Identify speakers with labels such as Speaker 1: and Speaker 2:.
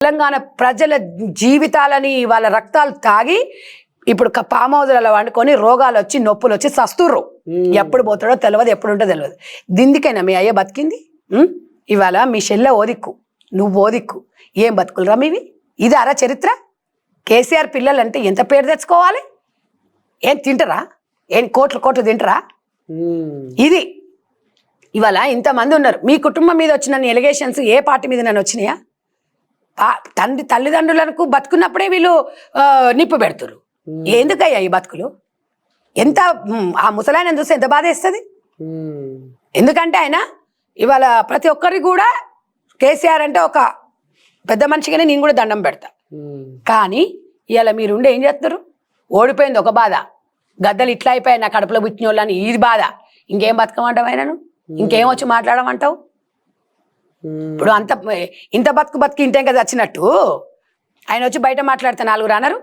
Speaker 1: తెలంగాణ ప్రజల జీవితాలని వాళ్ళ రక్తాలు తాగి ఇప్పుడు పామ్ హౌజులలో వండుకొని రోగాలు వచ్చి నొప్పులు వచ్చి సస్తుర్రు. ఎప్పుడు పోతాడో తెలియదు, ఎప్పుడు ఉంటుందో తెలియదు. దిందికైనా మీ అయ్య బతికింది. ఇవాళ మీ చెల్లె ఓదిక్కు, నువ్వు ఓదిక్కు. ఏం బతుకులరా మీవి? ఇది అరా చరిత్ర? కేసీఆర్ పిల్లలు అంటే ఎంత పేరు తెచ్చుకోవాలి? ఏం తింటరా? ఏం కోట్లు తింటరా? ఇది ఇవాళ ఇంతమంది ఉన్నారు. మీ కుటుంబం మీద వచ్చిన ఎలిగేషన్స్ ఏ పార్టీ మీద నన్ను వచ్చినాయా? తల్లిదండ్రులకు బతుకున్నప్పుడే వీళ్ళు నిప్పు పెడుతురు. ఎందుకయ్యా ఈ బతుకులు? ఎంత ఆ ముసలాయన చూస్తే ఎంత బాధ వేస్తుంది. ఎందుకంటే ఆయన ఇవాళ ప్రతి ఒక్కరికి కూడా కేసీఆర్ అంటే ఒక పెద్ద మనిషిగానే నేను కూడా దండం పెడతా. కానీ ఇవాళ మీరుండే ఏం చేస్తున్నారు? ఓడిపోయింది ఒక బాధ, గద్దలు ఇట్లా అయిపోయాయి నా కడుపులో పుట్టిన వాళ్ళని ఇది బాధ. ఇంకేం బతకమంటావు ఆయనను? ఇంకేం వచ్చి మాట్లాడమంటావు? ఇప్పుడు ఇంత బతుకు ఇంతే కదా వచ్చినట్టు ఆయన వచ్చి బయట మాట్లాడితే 4 రానరు.